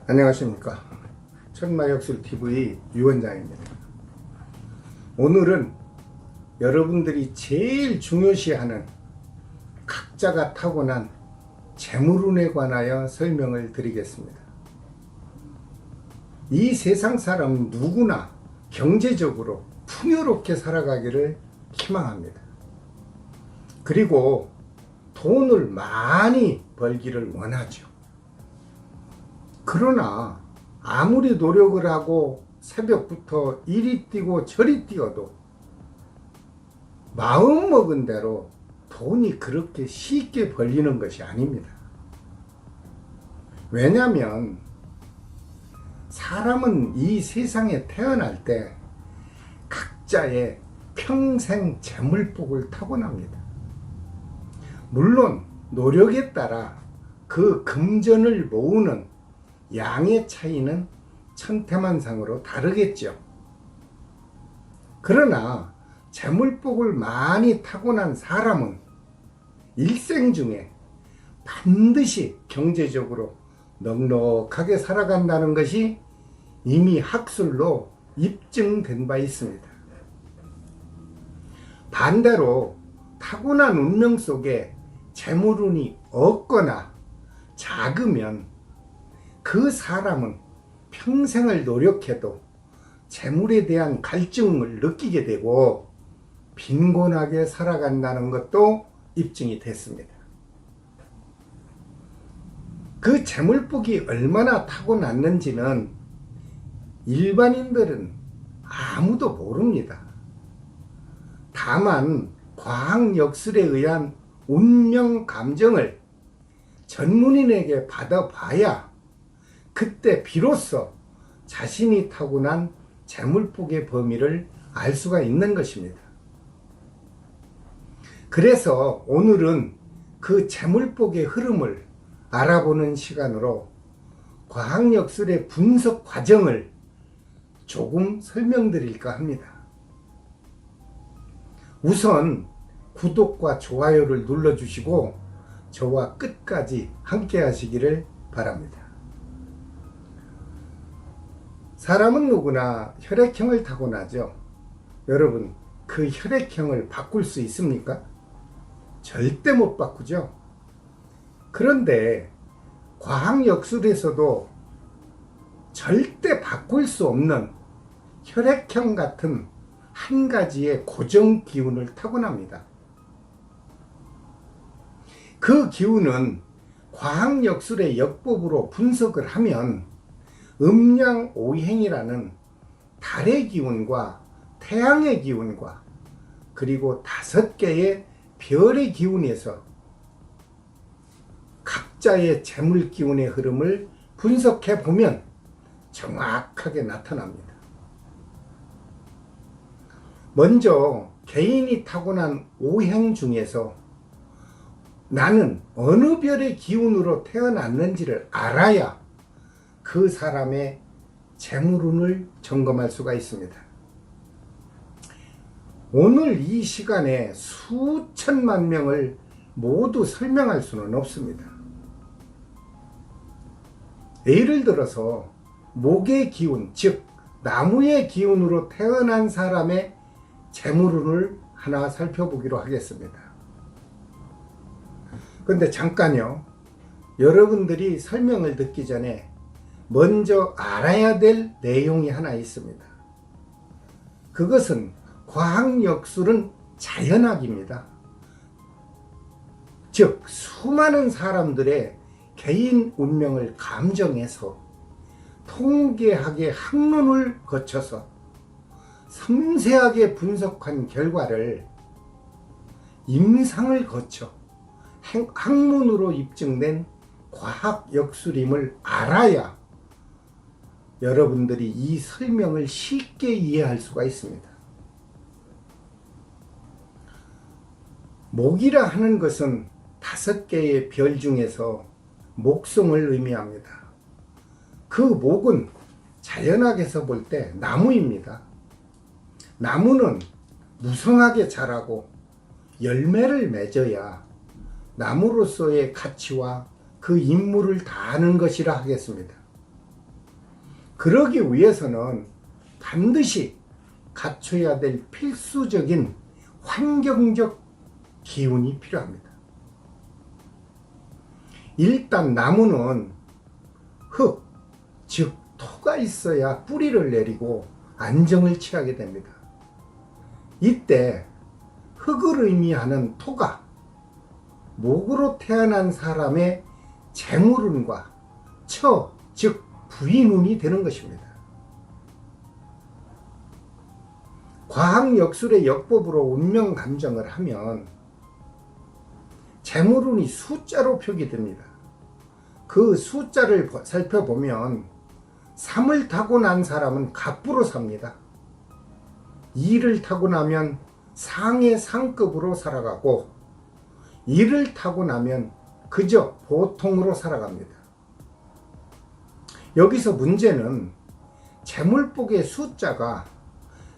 안녕하십니까. 천마역술TV 유원장입니다. 오늘은 여러분들이 제일 중요시하는 각자가 타고난 재물운에 관하여 설명을 드리겠습니다. 이 세상 사람 누구나 경제적으로 풍요롭게 살아가기를 희망합니다. 그리고 돈을 많이 벌기를 원하죠. 그러나 아무리 노력을 하고 새벽부터 이리 뛰고 저리 뛰어도 마음먹은 대로 돈이 그렇게 쉽게 벌리는 것이 아닙니다. 왜냐하면 사람은 이 세상에 태어날 때 각자의 평생 재물복을 타고납니다. 물론 노력에 따라 그 금전을 모으는 양의 차이는 천태만상으로 다르겠죠. 그러나 재물복을 많이 타고난 사람은 일생 중에 반드시 경제적으로 넉넉하게 살아간다는 것이 이미 학술로 입증된 바 있습니다. 반대로 타고난 운명 속에 재물운이 없거나 작으면 그 사람은 평생을 노력해도 재물에 대한 갈증을 느끼게 되고 빈곤하게 살아간다는 것도 입증이 됐습니다. 그 재물복이 얼마나 타고났는지는 일반인들은 아무도 모릅니다. 다만 과학역술에 의한 운명 감정을 전문인에게 받아봐야 그때 비로소 자신이 타고난 재물복의 범위를 알 수가 있는 것입니다. 그래서 오늘은 그 재물복의 흐름을 알아보는 시간으로 과학역술의 분석 과정을 조금 설명드릴까 합니다. 우선 구독과 좋아요를 눌러주시고 저와 끝까지 함께 하시기를 바랍니다. 사람은 누구나 혈액형을 타고나죠. 여러분, 그 혈액형을 바꿀 수 있습니까? 절대 못 바꾸죠. 그런데 과학역술에서도 절대 바꿀 수 없는 혈액형 같은 한 가지의 고정 기운을 타고납니다. 그 기운은 과학역술의 역법으로 분석을 하면 음양오행이라는 달의 기운과 태양의 기운과 그리고 5개의 별의 기운에서 각자의 재물 기운의 흐름을 분석해 보면 정확하게 나타납니다. 먼저 개인이 타고난 오행 중에서 나는 어느 별의 기운으로 태어났는지를 알아야 그 사람의 재물운을 점검할 수가 있습니다. 오늘 이 시간에 수천만 명을 모두 설명할 수는 없습니다. 예를 들어서 목의 기운, 즉 나무의 기운으로 태어난 사람의 재물운을 하나 살펴보기로 하겠습니다. 그런데 잠깐요. 여러분들이 설명을 듣기 전에 먼저 알아야 될 내용이 하나 있습니다. 그것은 과학역술은 자연학입니다. 즉 수많은 사람들의 개인 운명을 감정해서 통계학의 학문을 거쳐서 섬세하게 분석한 결과를 임상을 거쳐 학문으로 입증된 과학역술임을 알아야 여러분들이 이 설명을 쉽게 이해할 수가 있습니다. 목이라 하는 것은 5개의 별 중에서 목성을 의미합니다. 그 목은 자연학에서 볼 때 나무입니다. 나무는 무성하게 자라고 열매를 맺어야 나무로서의 가치와 그 임무를 다하는 것이라 하겠습니다. 그러기 위해서는 반드시 갖춰야 될 필수적인 환경적 기운이 필요합니다. 일단 나무는 흙, 즉 토가 있어야 뿌리를 내리고 안정을 취하게 됩니다. 이때 흙을 의미하는 토가 목으로 태어난 사람의 재물운과 처, 즉 부인운이 되는 것입니다. 과학역술의 역법으로 운명 감정을 하면 재물운이 숫자로 표기됩니다. 그 숫자를 살펴보면 3을 타고 난 사람은 갑부로 삽니다. 2를 타고 나면 상의 상급으로 살아가고 1을 타고 나면 그저 보통으로 살아갑니다. 여기서 문제는 재물복의 숫자가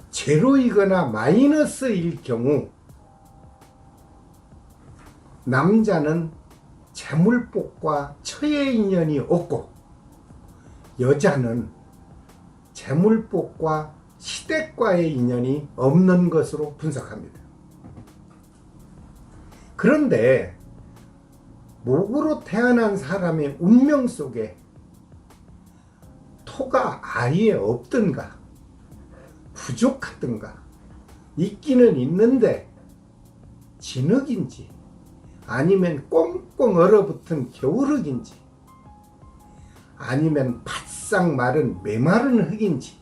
제로이거나 마이너스일 경우 남자는 재물복과 처의 인연이 없고 여자는 재물복과 시댁과의 인연이 없는 것으로 분석합니다. 그런데 목으로 태어난 사람의 운명 속에 토가 아예 없든가 부족하든가 있기는 있는데 진흙인지 아니면 꽁꽁 얼어붙은 겨울흙인지 아니면 바싹 마른 메마른 흙인지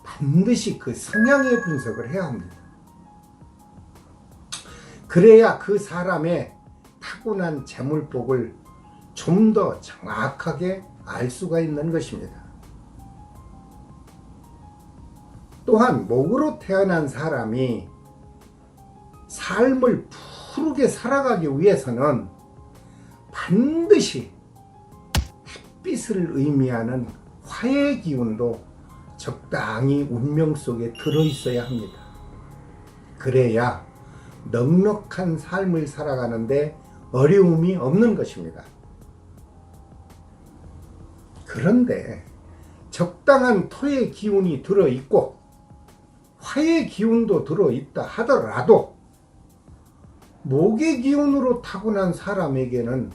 반드시 그 성향의 분석을 해야 합니다. 그래야 그 사람의 타고난 재물복을 좀 더 정확하게 알 수가 있는 것입니다. 또한 목으로 태어난 사람이 삶을 푸르게 살아가기 위해서는 반드시 햇빛을 의미하는 화의 기운도 적당히 운명 속에 들어있어야 합니다. 그래야 넉넉한 삶을 살아가는데 어려움이 없는 것입니다. 그런데 적당한 토의 기운이 들어있고 화의 기운도 들어있다 하더라도 목의 기운으로 타고난 사람에게는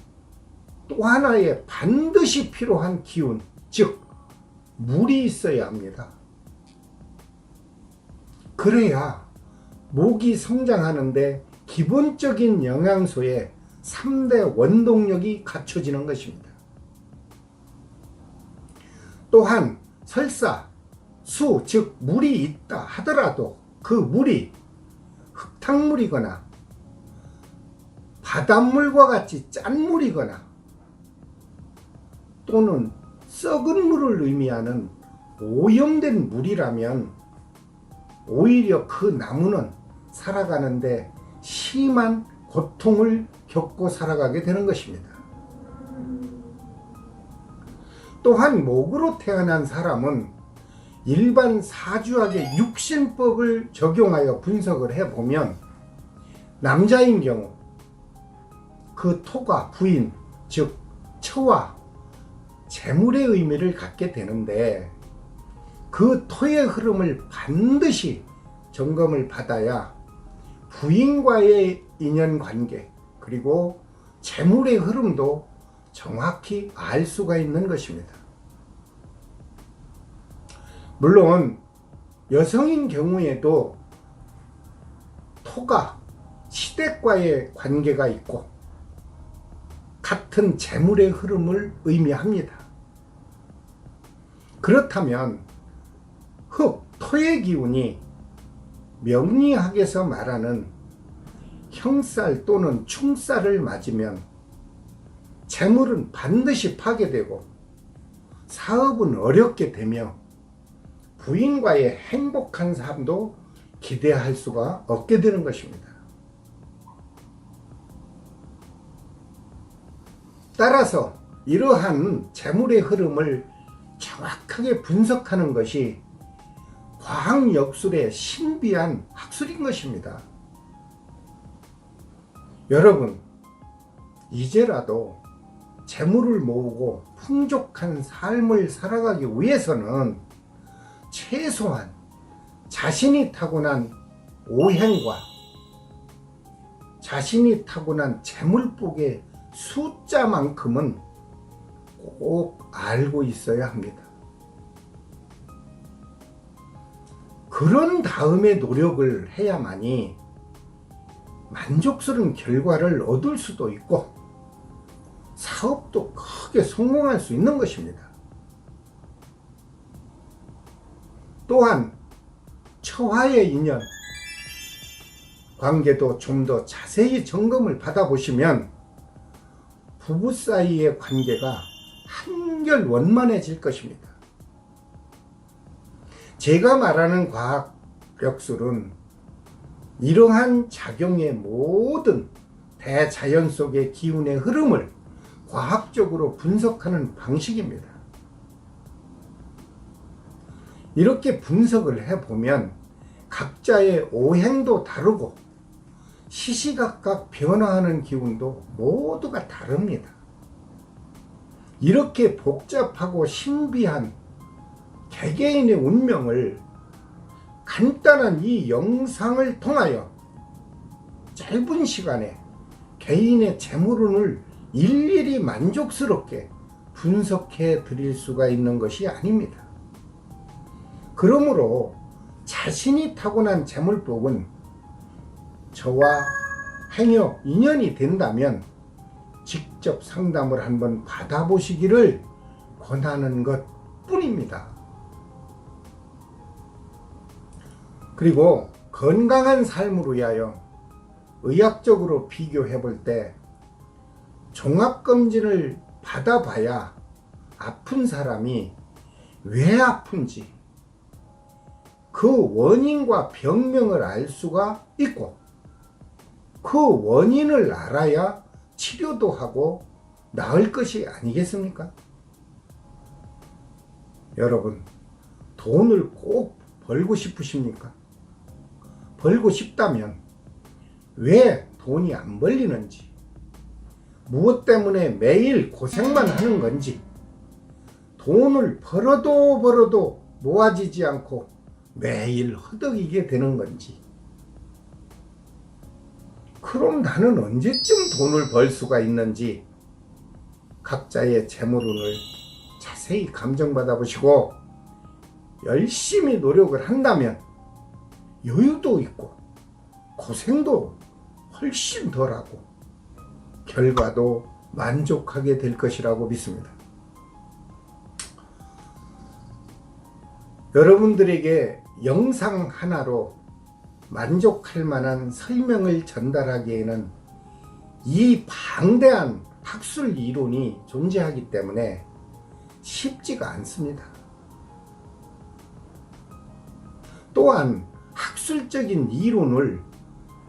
또 하나의 반드시 필요한 기운, 즉 물이 있어야 합니다. 그래야 목이 성장하는데 기본적인 영양소의 3대 원동력이 갖춰지는 것입니다. 또한 설사 수, 즉 물이 있다 하더라도 그 물이 흙탕물이거나 바닷물과 같이 짠 물이거나 또는 썩은 물을 의미하는 오염된 물이라면 오히려 그 나무는 살아가는데 심한 고통을 겪고 살아가게 되는 것입니다. 또한 목으로 태어난 사람은 일반 사주학의 육신법을 적용하여 분석을 해보면 남자인 경우 그 토가 부인, 즉 처와 재물의 의미를 갖게 되는데 그 토의 흐름을 반드시 점검을 받아야 부인과의 인연관계 그리고 재물의 흐름도 정확히 알 수가 있는 것입니다. 물론 여성인 경우에도 토가 시댁과의 관계가 있고 같은 재물의 흐름을 의미합니다. 그렇다면 흙, 토의 기운이 명리학에서 말하는 형살 또는 충살을 맞으면 재물은 반드시 파괴되고 사업은 어렵게 되며 부인과의 행복한 삶도 기대할 수가 없게 되는 것입니다. 따라서 이러한 재물의 흐름을 정확하게 분석하는 것이 과학역술의 신비한 학술인 것입니다. 여러분, 이제라도 재물을 모으고 풍족한 삶을 살아가기 위해서는 최소한 자신이 타고난 오행과 자신이 타고난 재물복의 숫자만큼은 꼭 알고 있어야 합니다. 그런 다음에 노력을 해야만이 만족스러운 결과를 얻을 수도 있고 사업도 크게 성공할 수 있는 것입니다. 또한 처와의 인연 관계도 좀 더 자세히 점검을 받아보시면 부부 사이의 관계가 한결 원만해질 것입니다. 제가 말하는 과학 역술은 이러한 작용의 모든 대자연 속의 기운의 흐름을 과학적으로 분석하는 방식입니다. 이렇게 분석을 해보면 각자의 오행도 다르고 시시각각 변화하는 기운도 모두가 다릅니다. 이렇게 복잡하고 신비한 개개인의 운명을 간단한 이 영상을 통하여 짧은 시간에 개인의 재물운을 일일이 만족스럽게 분석해 드릴 수가 있는 것이 아닙니다. 그러므로 자신이 타고난 재물복은 저와 행여 인연이 된다면 직접 상담을 한번 받아보시기를 권하는 것 뿐입니다. 그리고 건강한 삶을 위하여 의학적으로 비교해 볼 때 종합검진을 받아봐야 아픈 사람이 왜 아픈지 그 원인과 병명을 알 수가 있고 그 원인을 알아야 치료도 하고 나을 것이 아니겠습니까? 여러분, 돈을 꼭 벌고 싶으십니까? 벌고 싶다면 왜 돈이 안 벌리는지, 무엇 때문에 매일 고생만 하는 건지, 돈을 벌어도 모아지지 않고 매일 허덕이게 되는 건지, 그럼 나는 언제쯤 돈을 벌 수가 있는지 각자의 재물운을 자세히 감정받아 보시고 열심히 노력을 한다면 여유도 있고 고생도 훨씬 덜하고 결과도 만족하게 될 것이라고 믿습니다. 여러분들에게 영상 하나로 만족할 만한 설명을 전달하기에는 이 방대한 학술 이론이 존재하기 때문에 쉽지가 않습니다. 또한 학술적인 이론을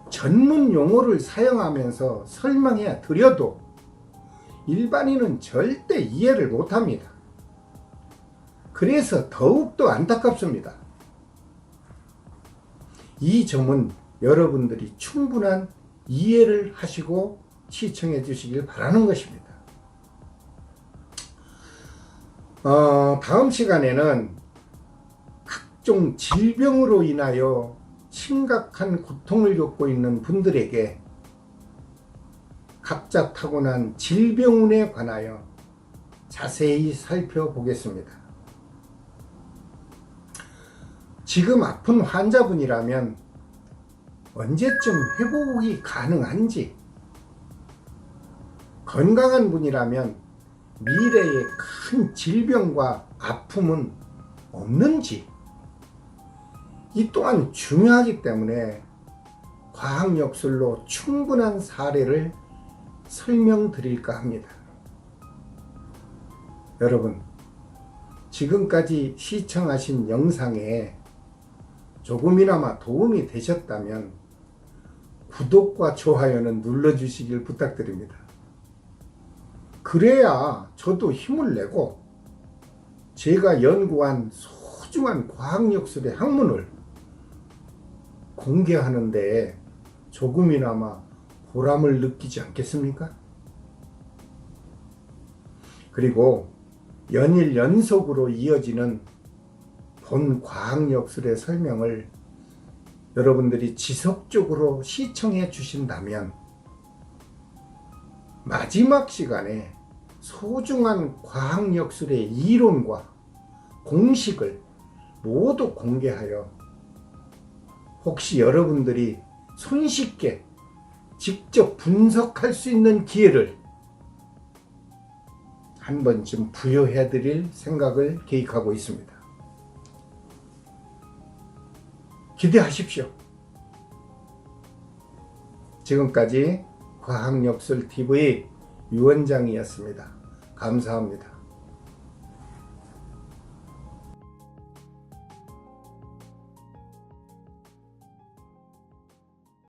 전문 용어를 사용하면서 설명해 드려도 일반인은 절대 이해를 못합니다. 그래서 더욱더 안타깝습니다. 이 점은 여러분들이 충분한 이해를 하시고 시청해 주시길 바라는 것입니다. 다음 시간에는 각종 질병으로 인하여 심각한 고통을 겪고 있는 분들에게 각자 타고난 질병운에 관하여 자세히 살펴보겠습니다. 지금 아픈 환자분이라면 언제쯤 회복이 가능한지, 건강한 분이라면 미래에 큰 질병과 아픔은 없는지, 이 또한 중요하기 때문에 과학역술로 충분한 사례를 설명드릴까 합니다. 여러분, 지금까지 시청하신 영상에 조금이나마 도움이 되셨다면 구독과 좋아요는 눌러주시길 부탁드립니다. 그래야 저도 힘을 내고 제가 연구한 소중한 과학역술의 학문을 공개하는데 조금이나마 보람을 느끼지 않겠습니까? 그리고 연일 연속으로 이어지는 본 과학역술의 설명을 여러분들이 지속적으로 시청해 주신다면 마지막 시간에 소중한 과학역술의 이론과 공식을 모두 공개하여 혹시 여러분들이 손쉽게 직접 분석할 수 있는 기회를 한 번쯤 부여해 드릴 생각을 계획하고 있습니다. 기대하십시오. 지금까지 과학역술TV 유원장이었습니다. 감사합니다.